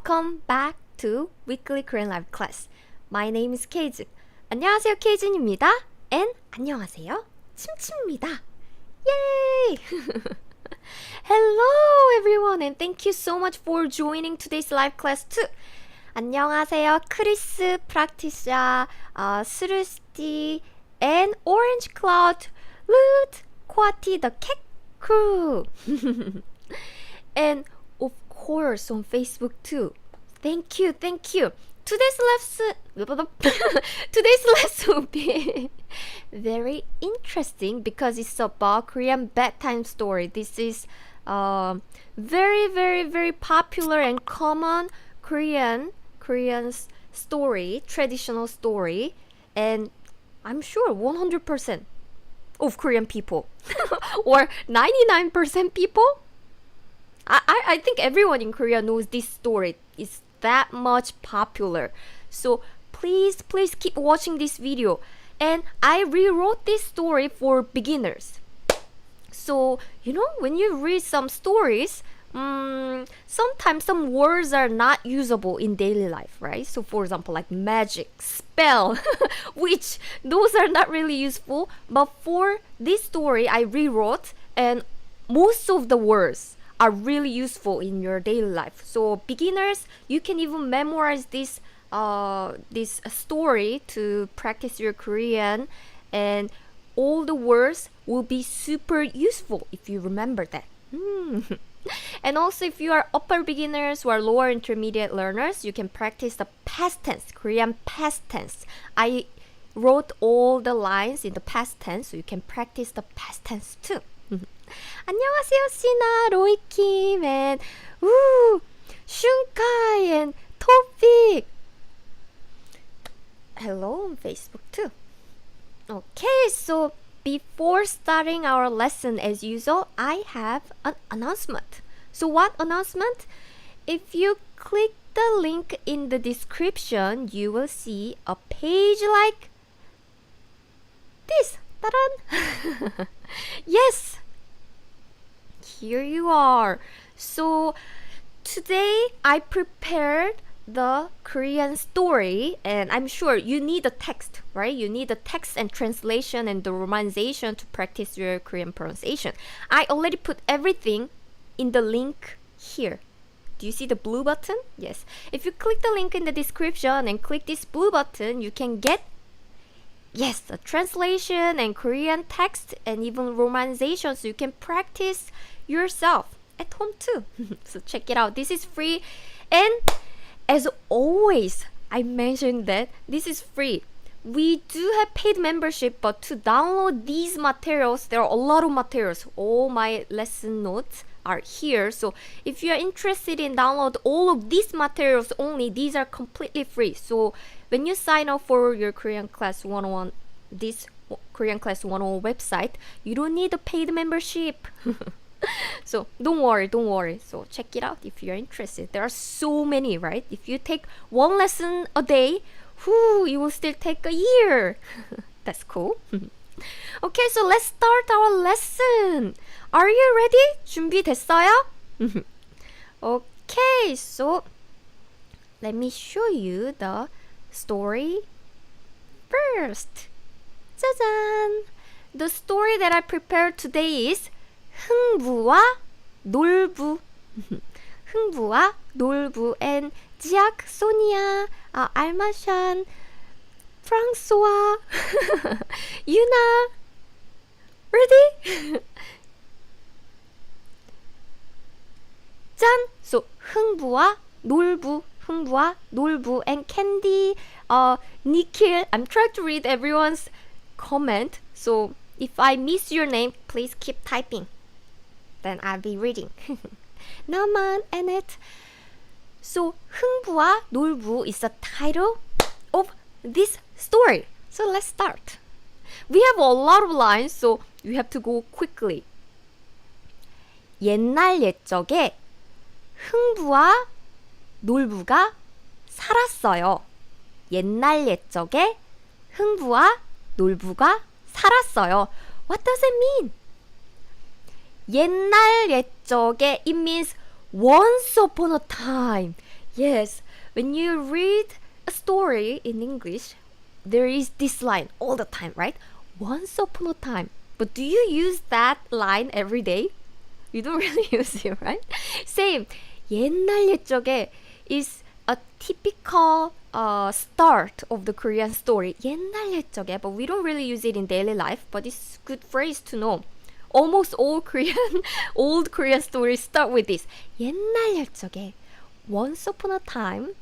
Welcome back to Weekly Korean Live Class. My name is 케이즈. 안녕하세요, 케이즈입니다. And 안녕하세요, 침침입니다. Yay! Hello everyone and thank you so much for joining today's live class too. 안녕하세요, 크리스, 프락티샤, 스루스티, and Orange Cloud, Lut, Kwati, the cat crew. And of course on Facebook too. Thank you. Today's lesson will be very interesting because it's about Korean bedtime story. This is very popular and common Korean story, traditional story, and I'm sure 100% of Korean people or 99% people. I think everyone in Korea knows this story. It's that much popular. So please keep watching this video. And I rewrote this story for beginners. So, when you read some stories, sometimes some words are not usable in daily life, right? So for example, like magic, spell, which those are not really useful. But for this story, I rewrote, and most of the words are really useful in your daily life. So beginners, you can even memorize this story to practice your Korean, and all the words will be super useful if you remember that. And also, if you are upper beginners or lower intermediate learners, you can practice the past tense, Korean past tense. I wrote all the lines in the past tense, so you can practice the past tense too. 안녕하세요, 시나, 로이킴, and 슌카이, and 토픽. Hello on Facebook too. Okay, so before starting our lesson as usual, I have an announcement. So what announcement? If you click the link in the description, you will see a page like this. Ta-da! Yes! Here you are. So today I prepared the Korean story, and I'm sure you need the text, right? You need the text and translation and the romanization to practice your Korean pronunciation. I already put everything in the link here. Do you see the blue button? Yes. If you click the link in the description and click this blue button, you can get the translation and Korean text and even romanization, so you can practice yourself at home too. So check it out. This is free, and as always, I mentioned that this is free. We do have paid membership, but to download these materials, there are a lot of materials. All my lesson notes are here. So if you are interested in download all of these materials only, these are completely free. So when you sign up for your Korean Class 101, this Korean Class 101 website, you don't need a paid membership. So don't worry. So check it out if you're interested. There are so many, right? If you take one lesson a day, you will still take a year. That's cool. Okay, so let's start our lesson. Are you ready? 준비됐어요? Okay, so let me show you the story first. 짜잔! The story that I prepared today is 흥부와 놀부. 흥부와 놀부, and 지악, 소니아, 알마샨, 프랑스와, 유나. Ready? 짠! So 흥부와 놀부, and Candy, Nikhil. I'm trying to read everyone's comment, so if I miss your name, please keep typing. Then I'll be reading. 나만, Annette. So 흥부와 놀부 is the title of this story. So let's start. We have a lot of lines, so you have to go quickly. 옛날 옛적에 흥부와 놀부가 살았어요. 옛날 옛적에 흥부와 놀부가 살았어요. What does it mean? 옛날 옛적에, it means once upon a time. Yes, when you read a story in English, there is this line all the time, right? Once upon a time. But do you use that line every day? You don't really use it, right? Same. 옛날 옛적에 is a typical start of the Korean story. 옛날 옛적에, but we don't really use it in daily life, but it's a good phrase to know. Almost all Korean, old Korean stories start with this. 옛날 옛적에, once upon a time,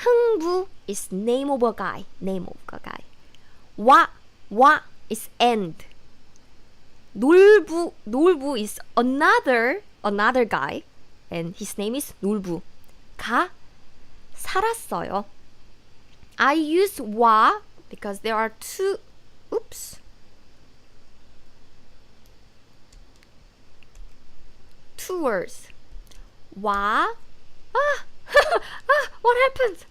Heungbu is name of a guy. Name of a guy. 와 is end. Nolbu is another guy, and his name is Nolbu. 가 살았어요. I use 와 because there are two words. 와 what happened?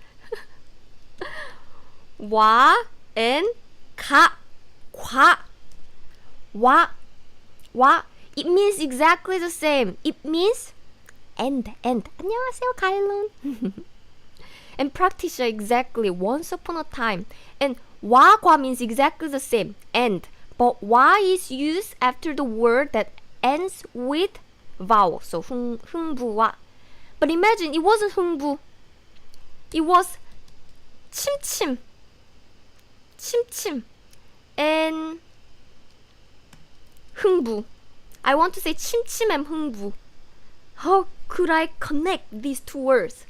와 and 가 와 it means exactly the same. It means end. 안녕하세요 가일론. And practice exactly once upon a time. And 과 means exactly the same, end. But 와 is used after the word that ends with vowel. So 흥부와. But imagine it wasn't 흥부. It was 침침. And 흥부. I want to say 침침 and 흥부. How could I connect these two words?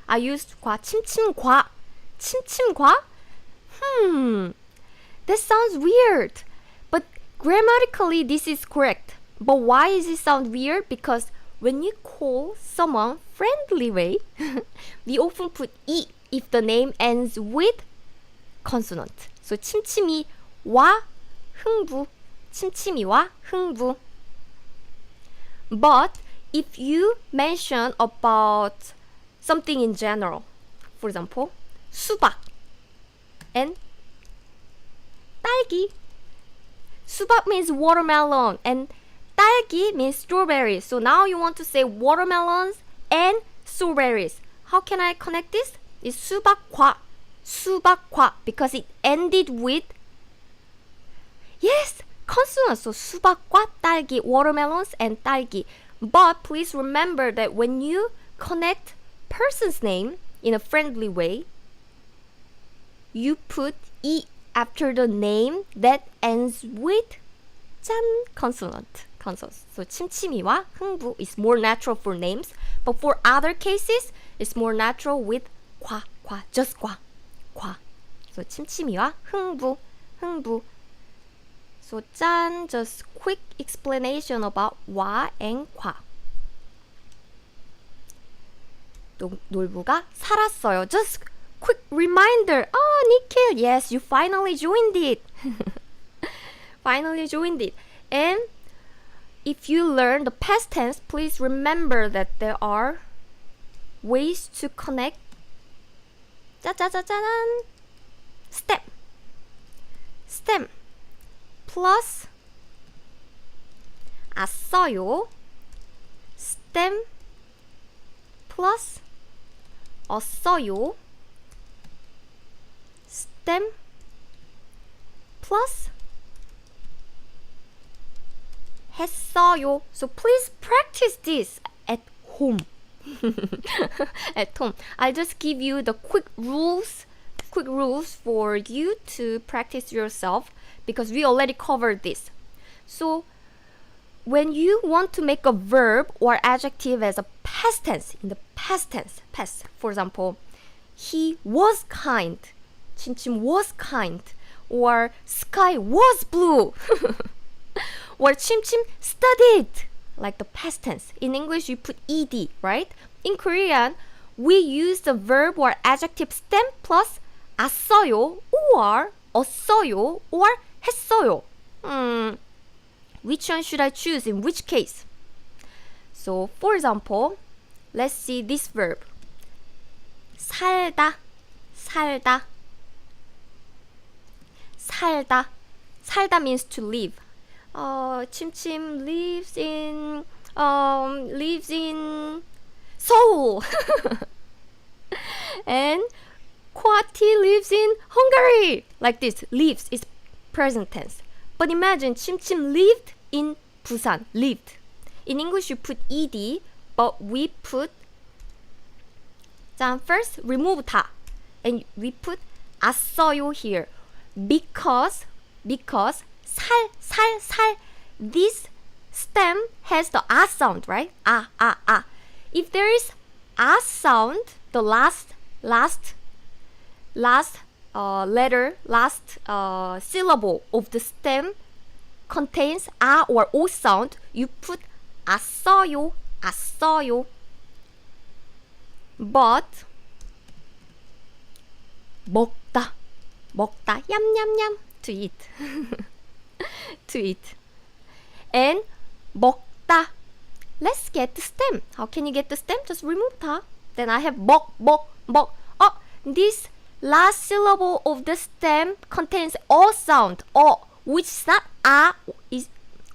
I used 과, 침침과. That sounds weird. But grammatically this is correct. But why does it sound weird? Because when you call someone friendly way, we often put 이 if the name ends with consonant. So 침침이와 흥부. 침침이와 흥부. But if you mention about something in general, for example, 수박 and 딸기. 수박 means watermelon and 딸기 means strawberry. So now you want to say watermelons and strawberries. How can I connect this? It's 수박과 because it ended with consonants. So 수박과 딸기, watermelons and 딸기. But please remember that when you connect person's name in a friendly way, you put 이 after the name that ends with consonant. So 침침이와 흥부 is more natural for names, but for other cases, it's more natural with just 과. So 침침이와 흥부. So just quick explanation about 와 and 과. 놀부가 살았어요. Just quick reminder. Oh, Nikhil, yes, you finally joined it. And if you learn the past tense, please remember that there are ways to connect stem plus as어요. stem plus 어써요. stem plus 했어요. So please practice this at home. At home. I just give you the quick rules for you to practice yourself because we already covered this. So when you want to make a verb or adjective as a past tense, in the past, for example, he was kind, 침침 was kind, or sky was blue, or 침침 studied, like the past tense. In English, you put ed, right? In Korean, we use the verb or adjective stem plus as어요, or 어써요, or 했어요. Which one should I choose in which case? So, for example, let's see this verb. 살다. 살다 means to live. 침침 lives in Seoul. And Kwati lives in Hungary. Like this, lives is present tense. But imagine Chimchim lived in Busan. Lived. In English you put ed, but we put first remove 다, and we put as어요 here because 살 this stem has the a sound, right? If there is a sound, the last letter, last syllable of the stem contains a or o sound, you put as어요. But 먹다 얌얌얌 to eat to eat. And 먹다, let's get the stem. How can you get the stem? Just remove 다. Then I have 먹. Oh, this last syllable of the stem contains o sound, o, which is not a is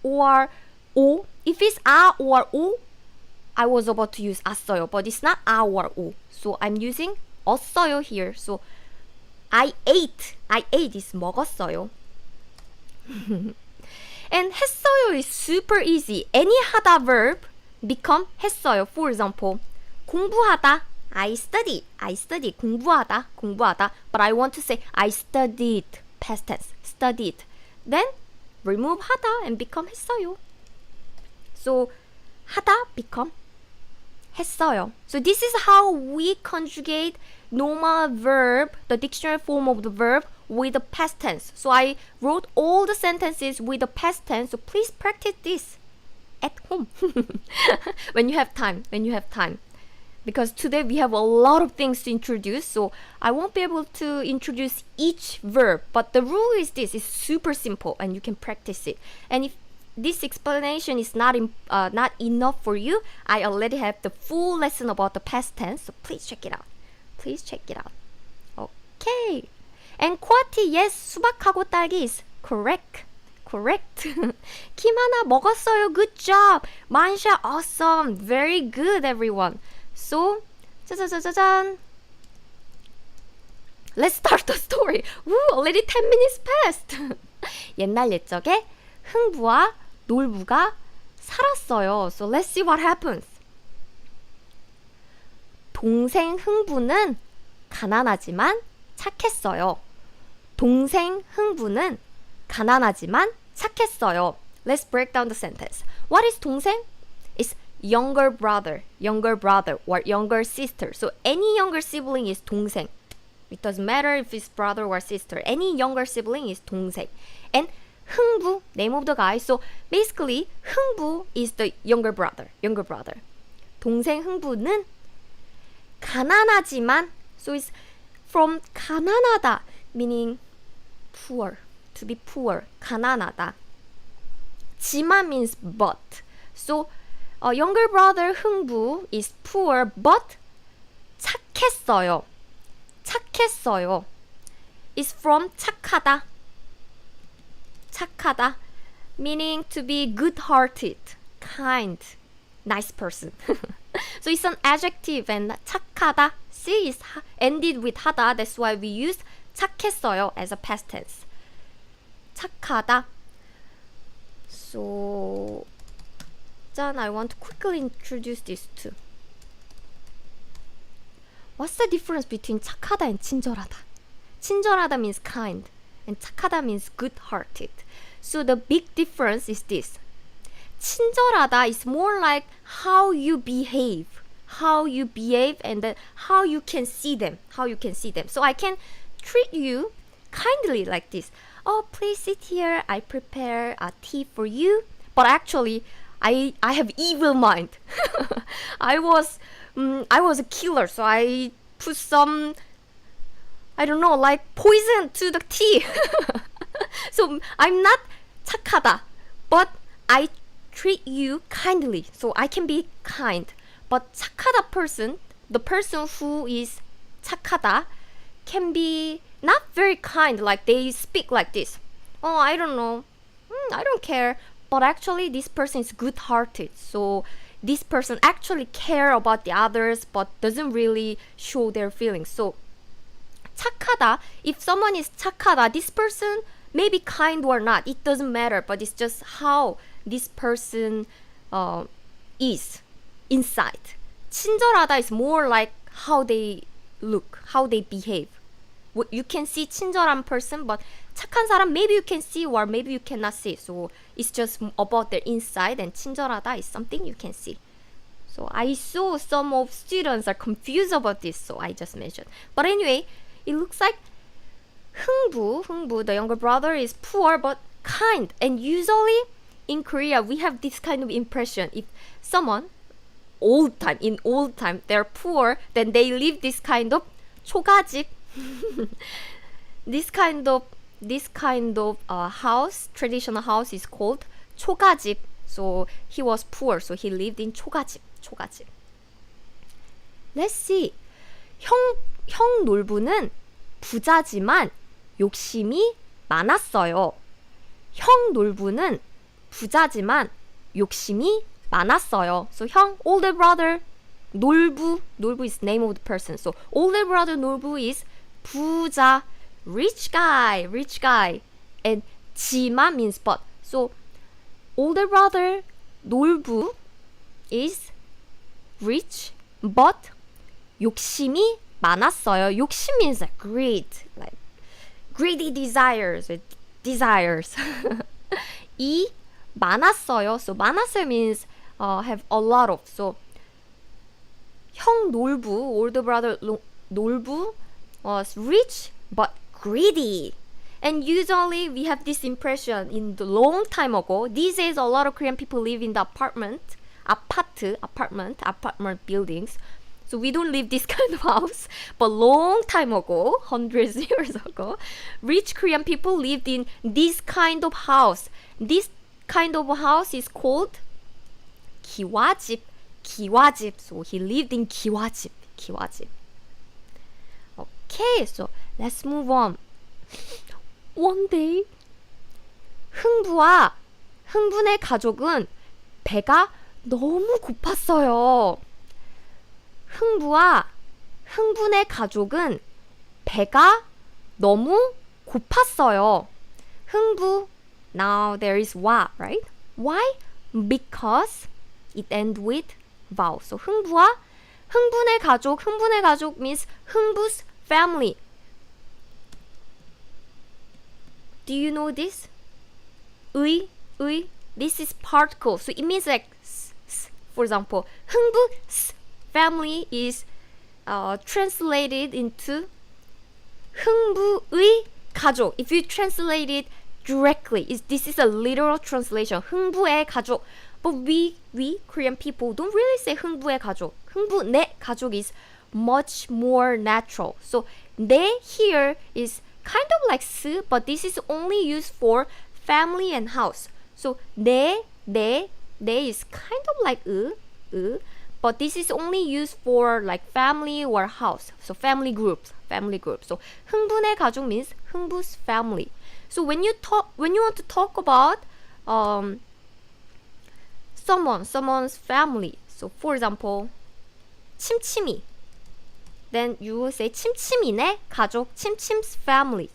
or o. If it's a or o, I was about to use as어요, but it's not a or o, so I'm using 없어요 here. So I ate is 먹었어요. And 했어요 is super easy. Any 하다 verb become 했어요. For example, 공부하다, I study. 공부하다. But I want to say I studied, past tense, studied. Then remove 하다 and become 했어요. So 하다 become 했어요. So this is how we conjugate normal verb, the dictionary form of the verb, with the past tense. So I wrote all the sentences with the past tense. So please practice this at home when you have time. Because today we have a lot of things to introduce, so I won't be able to introduce each verb. But the rule is this: it's super simple, and you can practice it. And if this explanation is not enough for you, I already have the full lesson about the past tense, so please check it out. Okay. And Kwati, yes, 수박하고 딸기 is correct. 김하나 먹었어요. Good job. Mansha, awesome. Very good, everyone. So, 짜자자자잔. Let's start the story. Woo, already 10 minutes passed. 옛날 옛적에 흥부와 놀부가 살았어요. So let's see what happens. 동생 흥부는 가난하지만 착했어요. 동생 흥부는 가난하지만 착했어요. Let's break down the sentence. What is 동생? It's younger brother or younger sister. So any younger sibling is 동생. It doesn't matter if it's brother or sister. Any younger sibling is 동생. And 흥부, name of the guy. So basically 흥부 is the younger brother. 동생 흥부는 가난하지만, so it's from 가난하다, meaning poor, to be poor. 가난하다. 지만 means but. So younger brother 흥부 is poor but 착했어요. is from 착하다, meaning to be good-hearted, kind, nice person. So it's an adjective, and 착하다, C is ended with 하다. That's why we use 착했어요 as a past tense. 착하다. So I want to quickly introduce these two. What's the difference between 착하다 and 친절하다? 친절하다 means kind, and 착하다 means good-hearted. So the big difference is this. 친절하다 is more like how you behave, and then how you can see them. So I can treat you kindly like this. Oh, please sit here. I prepare a tea for you. But actually, I have evil mind. I was a killer, so I put some, I don't know, like poison to the tea. So I'm not 착하다, but I treat you kindly, so I can be kind. But 착하다 person, the person who is 착하다, can be not very kind, like they speak like this. Oh, I don't know, I don't care. But actually this person is good-hearted, so this person actually care about the others but doesn't really show their feelings. So 착하다, if someone is 착하다, this person may be kind or not, it doesn't matter, but it's just how this person is inside. 친절하다 is more like how they look, how they behave. You can see 친절한 person, but 착한 사람 maybe you can see or maybe you cannot see. So it's just about their inside, and 친절하다 is something you can see. So I saw some of students are confused about this, so I just mentioned. But anyway, it looks like Heungbu, the younger brother, is poor but kind. And usually in Korea, we have this kind of impression. If someone in old time, they're poor, then they live this kind of 초가집. this kind of house, traditional house is called 초가집. So he was poor, so he lived in 초가집. Let's see. 형 놀부는 부자지만 욕심이 많았어요. 형 놀부는 부자지만 욕심이 많았어요. So 형, older brother, 놀부 is name of the person. So older brother 놀부 is 부자, rich guy. And 지만 means but. So older brother 놀부 is rich but 욕심이 많았어요. 욕심 means like greed, like greedy desires. 이 많았어요. So 많았어요 means have a lot of. So 형 놀부, older brother 놀부 was rich but greedy. And usually we have this impression in the long time ago. These days a lot of Korean people live in the apartment buildings. So we don't live this kind of house. But long time ago, hundreds of years ago, rich Korean people lived in this kind of house. This kind of house is called 기와집. So he lived in 기와집. Okay, so let's move on. One day, 흥분의 가족은 배가 너무 고팠어요. 흥분의 가족은 배가 너무 고팠어요. 흥부, now there is 와, right? Why? Because it ends with vowel. So 흥분의 가족 means 흥부's family. Do you know this? This is particle. So it means like, for example, 흥부's family is translated into 흥부의 가족. If you translate it directly, this is a literal translation. 흥부의 가족. But we Korean people don't really say 흥부의 가족. 흥부내 가족 is much more natural. So 내 here is kind of like 스, but this is only used for family and house. So 내 is kind of like but this is only used for like family or house. So family groups. So 흥분의 가족 means 흥부's family. So when you want to talk about someone's family. So for example, 침침이. Then you will say 침침이네 가족, 침침's family.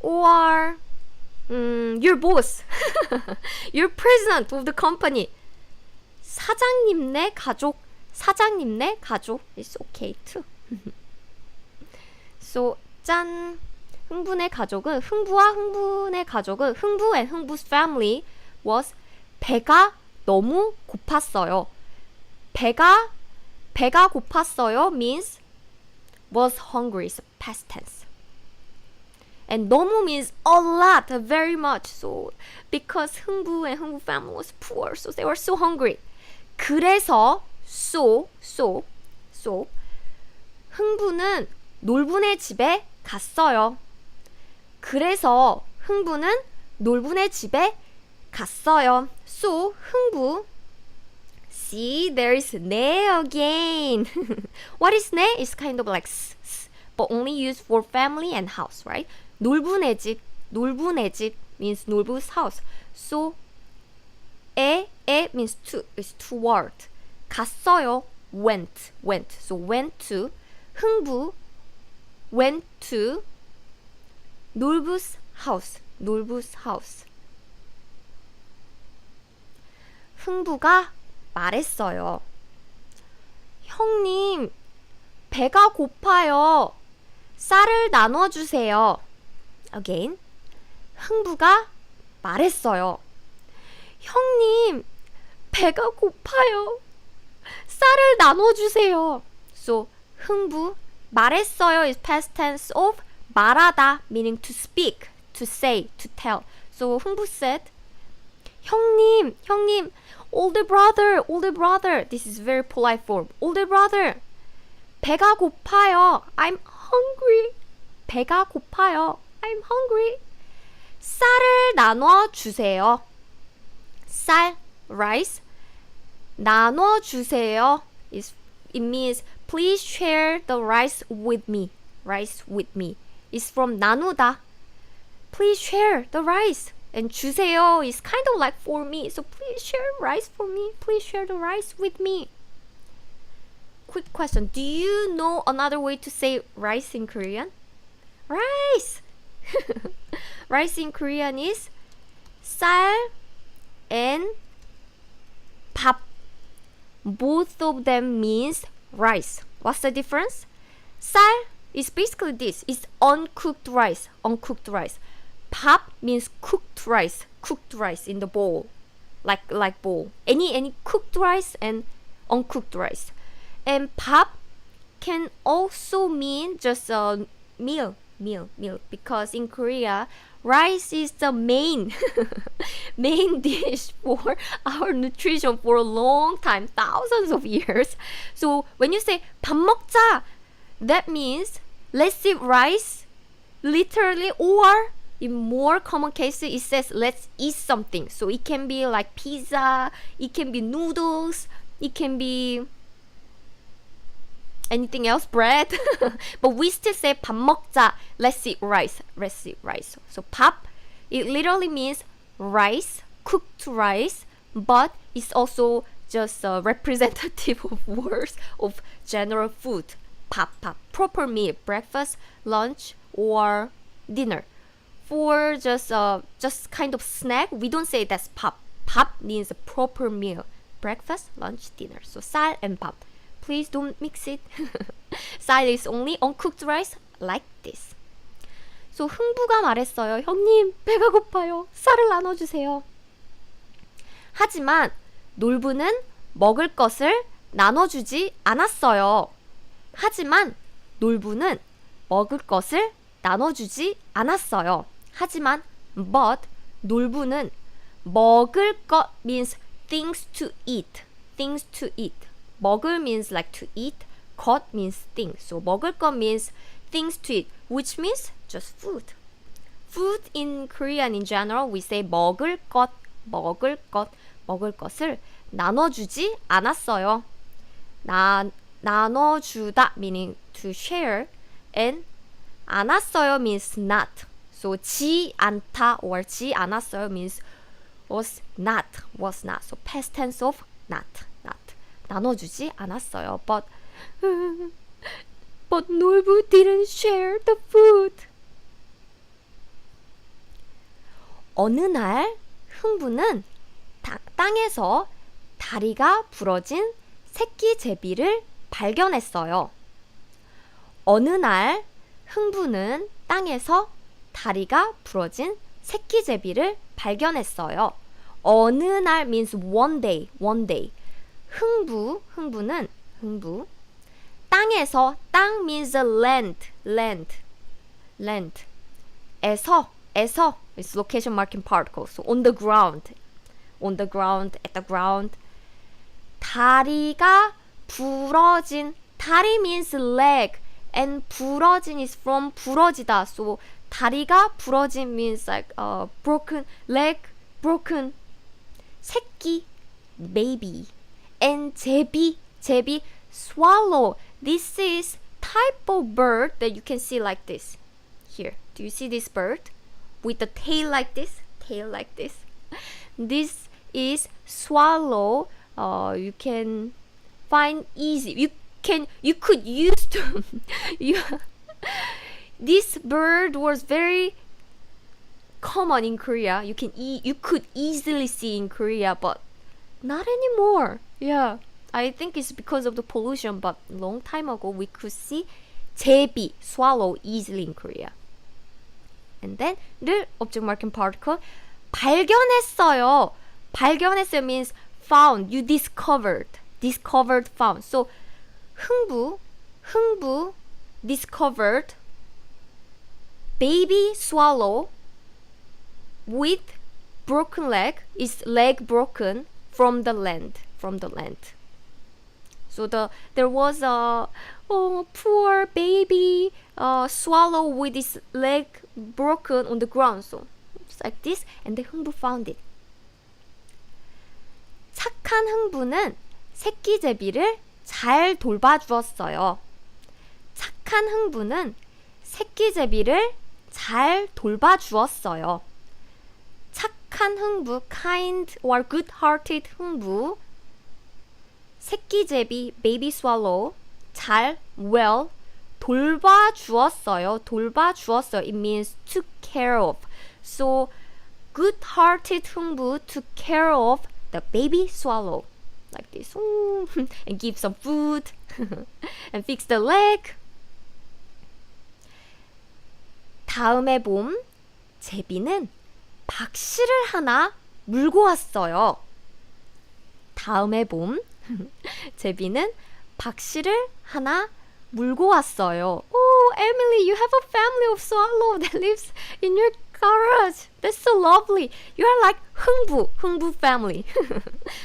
Or your boss, your president of the company. 사장님네 가족 is okay too. So 짠. 흥분의 가족은 흥부 and 흥부's family was 배가 너무 고팠어요. 배가 고팠어요 means was hungry, so past tense. And 너무 means a lot, very much. So because 흥부 and 흥부 family was poor, so they were so hungry. 그래서 so 흥부는 놀부네 집에 갔어요. 그래서 흥부는 놀부네 집에 갔어요. So 흥부, see, there is 네 again. What is 네? It's kind of like but only used for family and house, right? 놀부네 집 means 놀부's house. So 에 means to, is toward. 갔어요, went. So went to. 흥부, went to Nolbu's house. 흥부가 말했어요. 형님, 배가 고파요. 쌀을 나눠주세요. Again. 흥부가 말했어요. 형님, 배가 고파요. 쌀을 나눠주세요. So, 흥부, 말했어요 is past tense of 말하다, meaning to speak, to say, to tell. So, 흥부 said, 형님, older brother. This is very polite form. Older brother, 배가 고파요. I'm hungry. 배가 고파요. I'm hungry. 쌀을 나눠주세요. 쌀, rice. 나눠주세요. It means please share the rice with me. It's from 나누다. Please share the rice. And 주세요 is kind of like for me. So please share rice for me. Please share the rice with me. Quick question. Do you know another way to say rice in Korean? Rice! Rice in Korean is 쌀 and 밥. Both of them means rice. What's the difference? 쌀 is basically this. It's uncooked rice. 밥 means cooked rice in the bowl. Like bowl. Any cooked rice and uncooked rice. And 밥 can also mean just a meal because in Korea rice is the main dish for our nutrition for a long time, thousands of years. So when you say 밥 먹자, that means let's eat rice literally, or in more common cases it says let's eat something. So it can be like pizza, it can be noodles, it can be anything else, bread. But we still say 밥 먹자, let's eat rice. So 밥, it literally means rice, cooked rice, but it's also just a representative of words of general food. 밥, proper meal, breakfast, lunch, or dinner. For just kind of snack, we don't say that's 밥. 밥 means a proper meal, breakfast, lunch, dinner. So 쌀 and 밥. Please don't mix it. 쌀 is only uncooked rice like this. So 흥부가 말했어요. 형님, 배가 고파요. 쌀을 나눠주세요. 하지만 놀부는 먹을 것을 나눠주지 않았어요. 하지만 놀부는 먹을 것을 나눠주지 않았어요. 하지만 but 놀부는 먹을 것 means things to eat. 먹을 means like to eat. 것 means things. So 먹을 것 means things to eat, which means just food. Food in Korean in general, we say 먹을 것을 나눠주지 않았어요. 나눠주다 meaning to share, and 않았어요 means not. So 지 않다 or 지 않았어요 means was not. So past tense of not. 나눠주지 않았어요. But Nolbu didn't share the food. 어느 날 흥부는 땅에서 다리가 부러진 새끼 제비를 발견했어요. 어느 날 흥부는 땅에서 다리가 부러진 새끼 제비를 발견했어요. 어느 날 means one day. 흥부 땅에서, 땅 means land 에서 is location marking particle. So on the ground, at the ground. 다리가 부러진, 다리 means leg, and 부러진 is from 부러지다. So 다리가 부러진 means like broken leg, broken. 새끼, baby. And 제비, swallow. This is type of bird that you can see like this. Here, do you see this bird with the tail like this? This is swallow. You can find easy. You could use to this bird was very common in Korea. You could easily see in Korea, but not anymore. Yeah, I think it's because of the pollution, but long time ago we could see 제비, swallow easily in Korea. And then 를 object marking particle 발견했어요. 발견했어요 means found. You discovered, found. So 흥부 discovered baby swallow with broken leg, is leg broken from the land. So there was a poor baby swallow with his leg broken on the ground. So it's like this, and the 흥부 found it. 착한 흥부는 새끼 제비를 잘 돌봐주었어요. 착한 흥부는 새끼 제비를 잘 돌봐주었어요. 착한 흥부, kind or good-hearted 흥부, 새끼 제비, baby swallow, 잘, well, 돌봐주었어요. It means took care of. So, good-hearted 흥부 took care of the baby swallow. Like this. And give some food. And fix the leg. 다음에 봄, 제비는 박씨를 하나 물고 왔어요. 다음에 봄, 제비는 박씨를 하나 물고 왔어요. Oh, Emily, you have a family of swallow that lives in your garage. That's so lovely. You are like 흥부 family.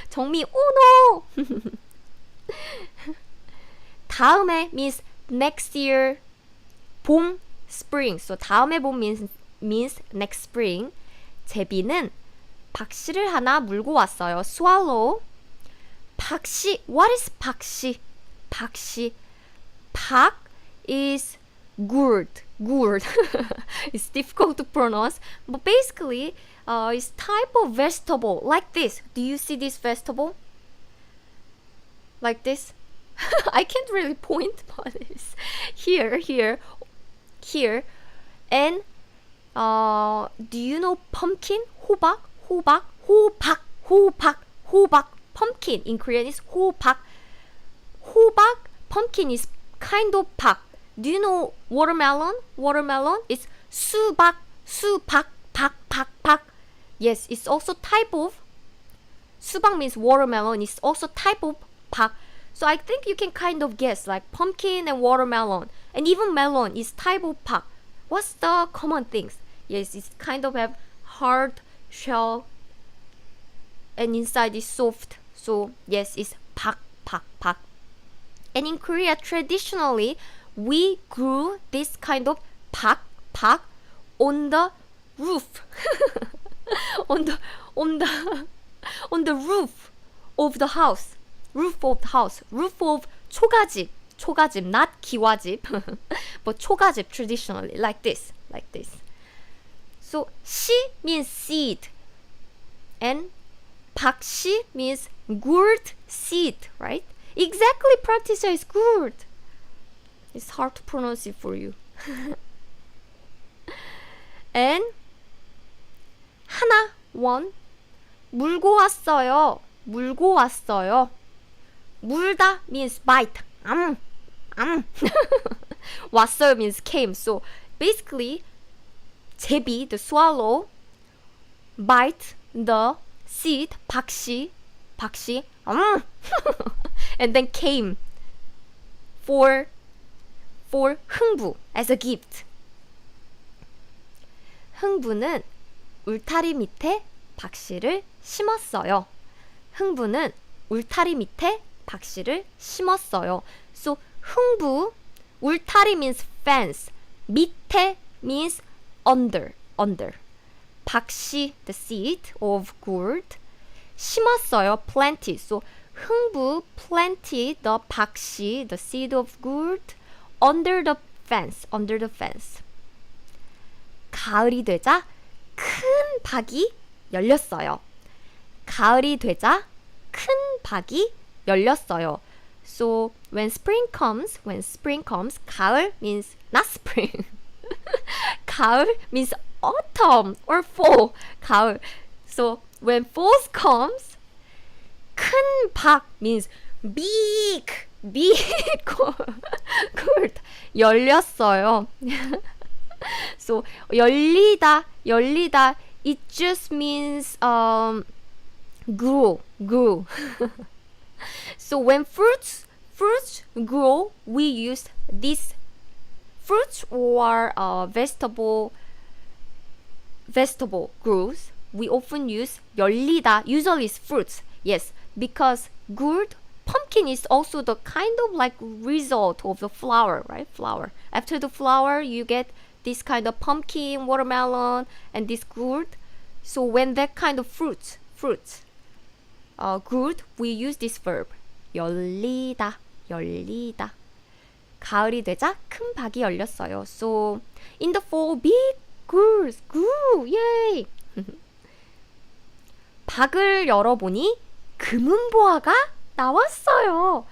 정미, oh no! 다음에 means next year. 봄, spring. So 다음에 봄 means next spring. 제비는 박씨를 하나 물고 왔어요. Swallow. 박씨. What is 박씨? 박 is gourd. It's difficult to pronounce, but basically it's type of vegetable like this. Do you see this vegetable? Like this? I can't really point, but it's here. And do you know pumpkin? 호박. Pumpkin in Korean is 호박. Pumpkin is kind of 박. Do you know watermelon? Watermelon is 수박. 박. Yes, it's also type of. 수박 means watermelon. It's also type of 박. So I think you can kind of guess like pumpkin and watermelon, and even melon is type of 박. What's the common things? Yes, it's kind of have hard shell, and inside is soft. So yes, it's 박. And in Korea, traditionally, we grew this kind of 박 on the roof, on the roof of the house, roof of 초가집, not 기와집, but 초가집 traditionally like this. So 씨 means seed, and 박씨 means gourd seed, right? Exactly, practice is gourd. It's hard to pronounce it for you. And 하나, one, 물고 왔어요. 물다 means bite. 왔어요 means came. So basically, 제비, the swallow, bite the seed, 박씨, and then came for 흥부 as a gift. 흥부는 울타리 밑에 박씨를 심었어요. So 흥부, 울타리 means fence, 밑에 means under. 박씨, the seed of gourd. 심었어요, planted. So 흥부 planted the 박씨, the seed of gourd, under the fence. 가을이 되자 큰 박이 열렸어요. 가을이 되자 큰 박이 열렸어요. So when spring comes, 가을 means not spring. 가을 means autumn or fall. 가을. So when fall comes, 큰 박 means big cold. 열렸어요. So 열리다. It just means grow. So when fruits grow, we use this fruits or vegetable grows. We often use 열리다. Usually it's fruits. Yes, because gourd, pumpkin is also the kind of like result of the flower, right? Flower. After the flower, you get this kind of pumpkin, watermelon, and this gourd. So when that kind of fruits, gourd, we use this verb. 열리다. 가을이 되자 큰 박이 열렸어요. So in the fall, big gourds grew. Yay! 박을 열어보니 금은보화가 나왔어요.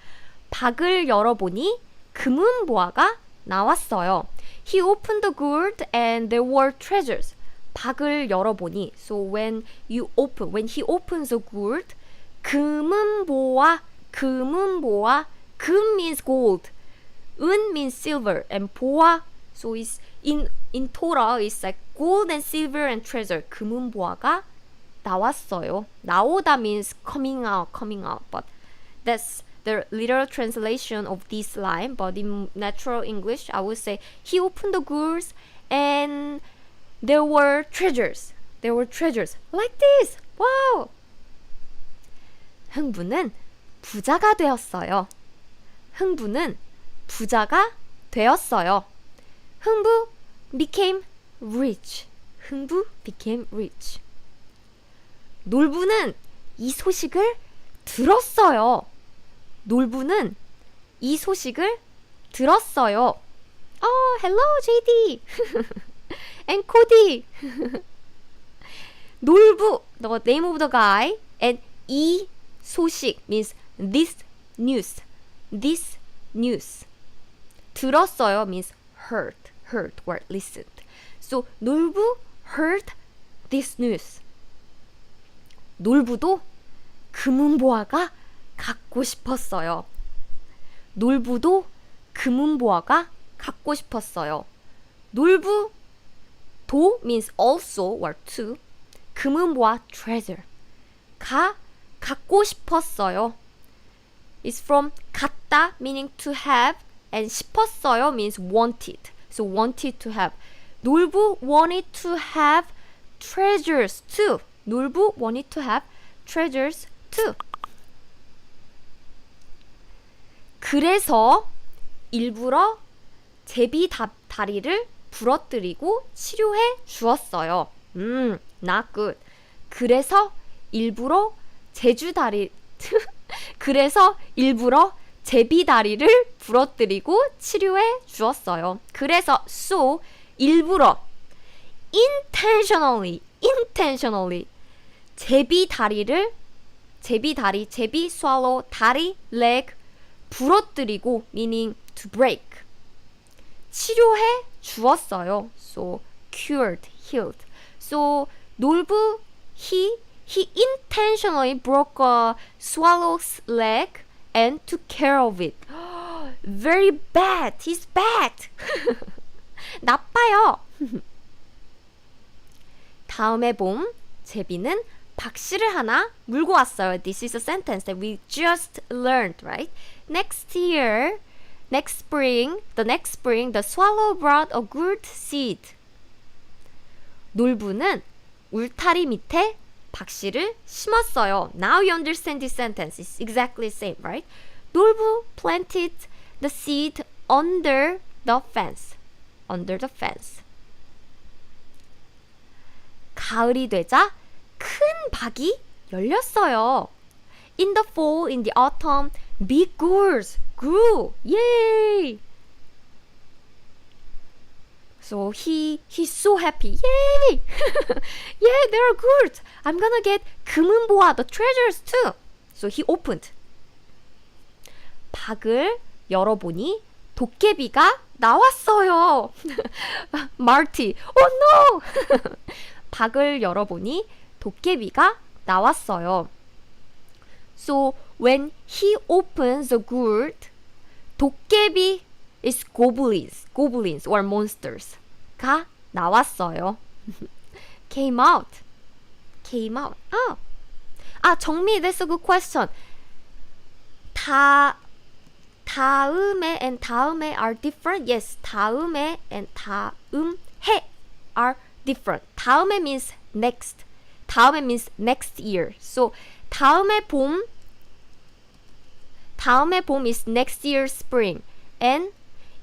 박을 열어보니 금은보화가 나왔어요. He opened the gourd and there were treasures. 박을 열어보니, so when he opens the gourd, 금은보화, 금 means gold, 은 means silver, and 보화, so it's in total it's like gold and silver and treasure. 금은보화가 나왔어요. 나오다 means coming out, but that's the literal translation of this line. But in natural English, I would say he opened the gourds and there were treasures like this. Wow. 흥부는 부자가 되었어요. 흥부 became rich. 놀부는 이 소식을 들었어요. Oh, hello, JD. And Cody. 놀부, the name of the guy, and 이 소식 means this news. 들었어요 means heard or listened. So 놀부 heard this news. 놀부도 금은보화가 갖고 싶었어요. 놀부도 도 means also or to. 금은보화 treasure. 갖고 싶었어요. It's from 갖다 meaning to have and 싶었어요 means wanted. So wanted to have. 놀부 wanted to have treasures too. 놀부 wanted to have treasures too. 그래서 일부러 제비 다리를 부러뜨리고 치료해 주었어요. Not good. 그래서 일부러 제비 다리를 부러뜨리고 치료해 주었어요. 그래서 so 일부러 intentionally 제비 swallow 다리 leg 부러뜨리고 meaning to break 치료해 주었어요. So cured, healed. So 놀부 he intentionally broke a swallow's leg and took care of it. Very bad. He's bad. 나빠요. 다음에 봄 제비는 박씨를 하나 물고 왔어요. This is a sentence that we just learned, right? The next spring, the swallow brought a good seed. 놀부는 울타리 밑에 박씨를 심었어요. Now you understand this sentence. It's exactly the same, right? 놀부 planted the seed under the fence. 가을이 되자 큰 박이 열렸어요. In the fall, in the autumn, big gourds grew. Yay! So he's so happy. Yay! Yeah, they're good. I'm gonna get 금은보화, the treasures too. So he opened. 박을 열어보니 도깨비가 나왔어요. Marty, oh no! 박을 열어보니 도깨비가 나왔어요. So when he opens the gourd, 도깨비 is goblins or monsters 가 나왔어요. came out. 정미, that's a good question. 다음에 and 다음에 are different. Yes, 다음에 and 다음해 are different. 다음에 means next. 다음에 means next year. So 다음에 봄 is next year spring. And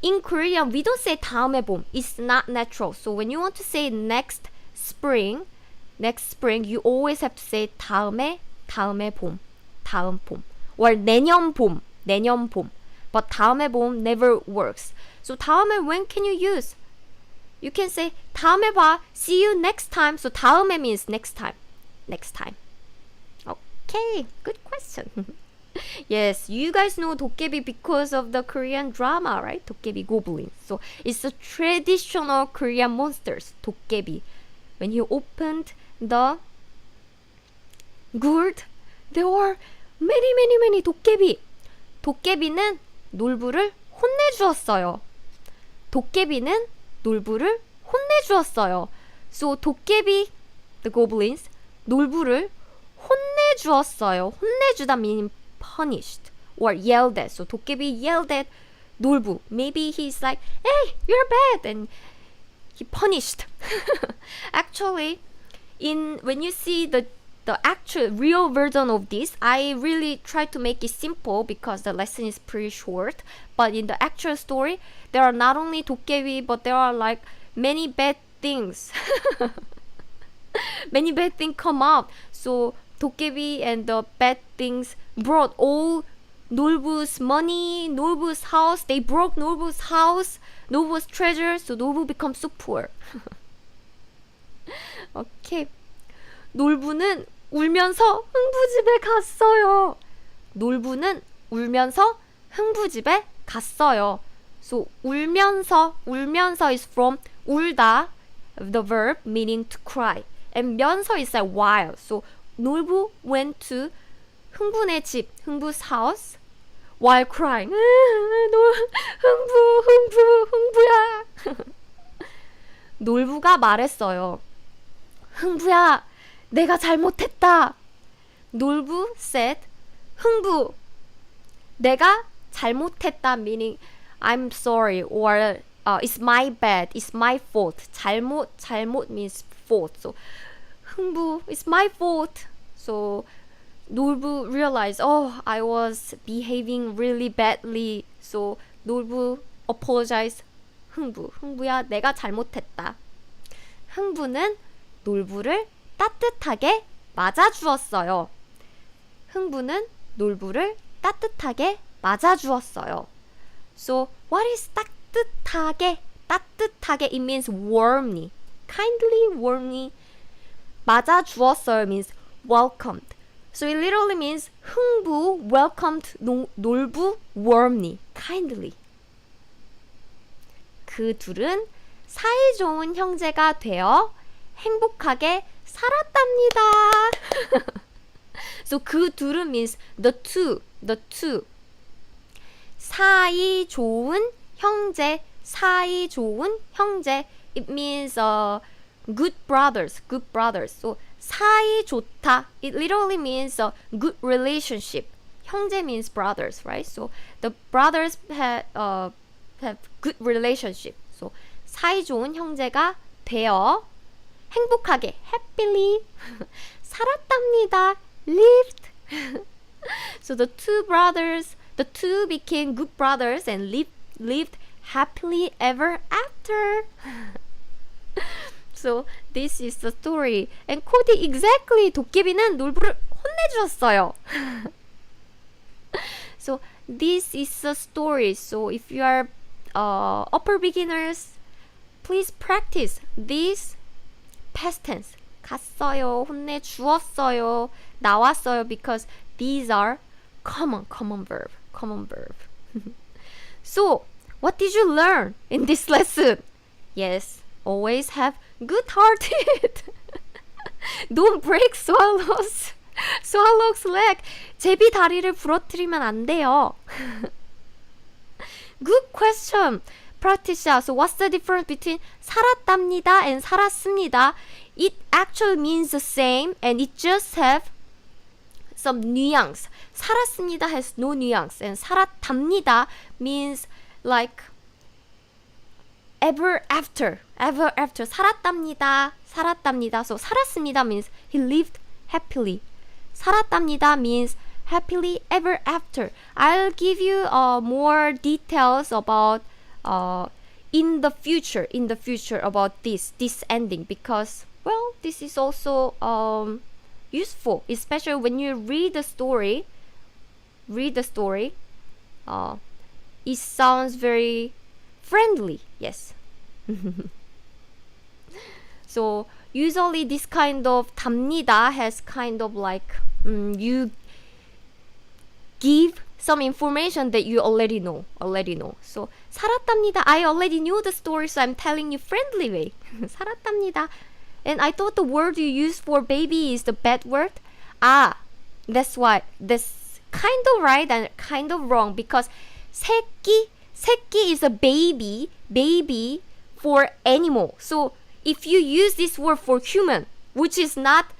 in Korean, we don't say 다음에 봄. It's not natural. So when you want to say next spring, you always have to say 다음에 봄, 다음 봄. Or 내년 봄. But 다음에 봄 never works. So 다음에, when can you use? You can say 다음에 봐, see you next time. So 다음에 means next time. Okay, good question. Yes, you guys know 도깨비 because of the Korean drama, right? 도깨비 goblin. So it's a traditional Korean monsters, 도깨비. When he opened the gourd, there were many 도깨비. 도깨비는 놀부를 혼내주었어요. So 도깨비, the goblins, 놀부를 혼내주었어요. 혼내주다 meaning punished or yelled at. So 도깨비 yelled at 놀부. Maybe he's like, hey, you're bad, and he punished. Actually, when you see the actual real version of this, I really try to make it simple because the lesson is pretty short. But in the actual story, there are not only 도깨비, but there are like many bad things. Many bad things come out. So 도깨비 and the bad things brought all Nolbu's money, Nolbu's house. They broke Nolbu's house, Nolbu's treasure. So Nolbu becomes so poor. Okay. 놀부는 울면서 흥부집에 갔어요. 놀부는 울면서 흥부집에 갔어요. So 울면서 is from 울다, the verb meaning to cry. And 면서 is like while. So 놀부 went to 흥부네 집, 흥부's house, while crying. 흥부야. 놀부가 말했어요. 흥부야, 내가 잘못했다. 놀부 said, 흥부, 내가 잘못했다 meaning I'm sorry or it's my bad, it's my fault. 잘못 means fault. So 흥부, it's my fault. So 놀부 realized, oh, I was behaving really badly. So 놀부 apologized. 흥부야, 내가 잘못했다. 흥부는 놀부를 따뜻하게 맞아주었어요. 흥부는 놀부를 따뜻하게 맞아주었어요. So what is 따뜻하게? 따뜻하게, it means warmly, kindly, warmly. 맞아주었어요 means welcomed. So it literally means 흥부 welcomed 놀부 warmly, kindly. 그 둘은 사이좋은 형제가 되어 행복하게 살았답니다. So 그 둘은 means the two. 사이좋은 형제. It means good brothers. So 사이좋다, it literally means a good relationship. 형제 means brothers, right? So the brothers have good relationship. So 사이좋은 형제가 되어 행복하게, happily 살았답니다. lived. So the two became good brothers and lived happily ever after. So this is the story. And 코디 exactly 도깨비는 놀부를 혼내주었어요. So this is the story. So if you are upper beginners, please practice this past tense. 갔어요, 혼내주었어요, 나왔어요, because these are common verb. So, what did you learn in this lesson? Yes, always have good hearted. Don't break swallow's leg. 제비 다리를 부러뜨리면 안 돼요. Good question, Pratisha. So what's the difference between 살았답니다 and 살았습니다? It actually means the same and it just have some nuance. 살았습니다 has no nuance and 살았답니다 means like ever after. 살았답니다. So 살았습니다 means he lived happily. 살았답니다 means happily ever after. I'll give you more details about in the future about this ending, because well, this is also useful, especially when you read the story. It sounds very friendly. Yes. So usually this kind of 답니다 has kind of like you give some information that you already know. So 살았답니다, I already knew the story, so I'm telling you friendly way. 살았답니다. And I thought the word you use for baby is the bad word. That's why. That's kind of right and kind of wrong, because 새끼 is a baby for animal. So if you use this word for human, which is not,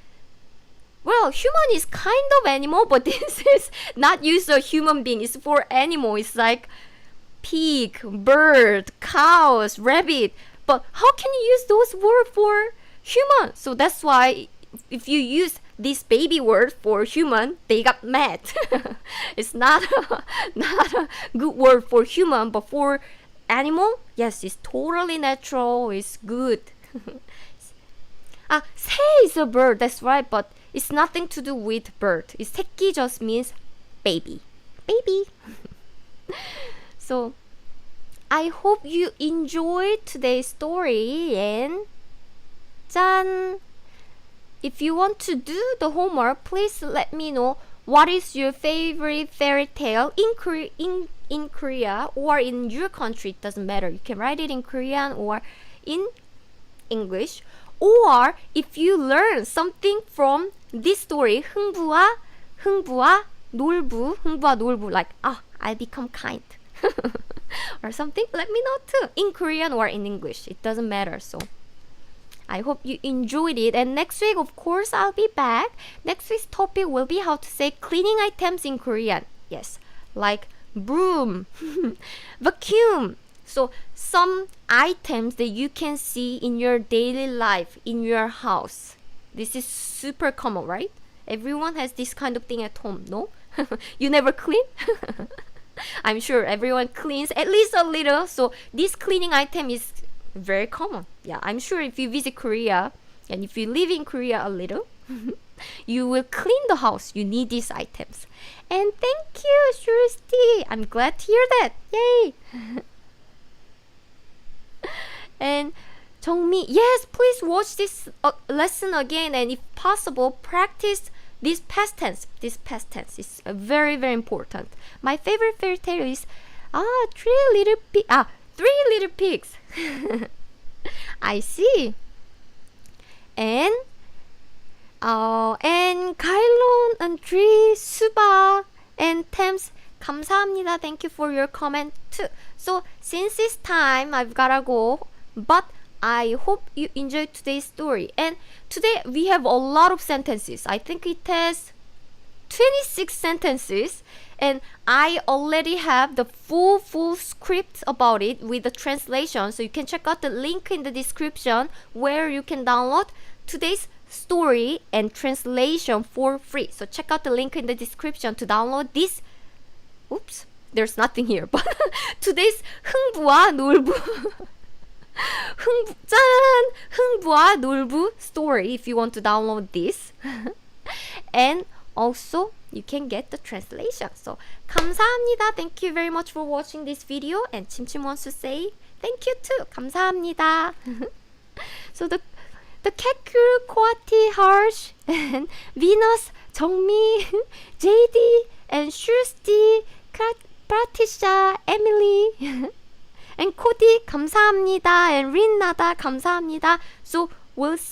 well, human is kind of animal, but this is not used for human being. It's for animal. It's like pig, bird, cows, rabbit. But how can you use those words for human? So that's why if you use this baby word for human, they got mad. It's not a good word for human, but for animal, yes, it's totally natural. It's good. 새 is a bird, that's right, but it's nothing to do with bird. It's 새끼 just means baby. So I hope you enjoyed today's story, and 짠! If you want to do the homework, please let me know what is your favorite fairy tale in Korea or in your country. It doesn't matter. You can write it in Korean or in English. Or if you learn something from this story, 흥부와 놀부, like, I become kind. Or something, let me know too, in Korean or in English. It doesn't matter. So I hope you enjoyed it, and next week, of course, I'll be back. Next week's topic will be how to say cleaning items in Korean. Yes, like broom, vacuum. So some items that you can see in your daily life, in your house. This is super common, right? Everyone has this kind of thing at home, no? You never clean? I'm sure everyone cleans at least a little. So this cleaning item is very common. Yeah, I'm sure if you visit Korea and if you live in Korea a little, you will clean the house. You need these items. And thank you, Shuristi. I'm glad to hear that. Yay! And Jongmi, yes, please watch this lesson again, and if possible, practice this past tense. This past tense is very, very important. My favorite fairy tale is Three Little Pigs. I see. And Kailon and Tree, Suba, and Thames, 감사합니다. Thank you for your comment too. So since it's time, I've gotta go. But I hope you enjoyed today's story. And today we have a lot of sentences. I think it has 26 sentences. And I already have the full script about it with the translation. So you can check out the link in the description where you can download today's story and translation for free. So check out the link in the description to download this. Oops, there's nothing here. But today's 흥부와 놀부. 흥부와 놀부 story if you want to download this. And also you can get the translation. So 감사합니다. Thank you very much for watching this video. And Chimchim wants to say thank you too. 감사합니다. So the Kekuru, Kwati, Harsh, and Venus, 정미, JD, and Shrusti, Pratisha, Emily, and Cody, 감사합니다, and Rinnada, 감사합니다. So we'll see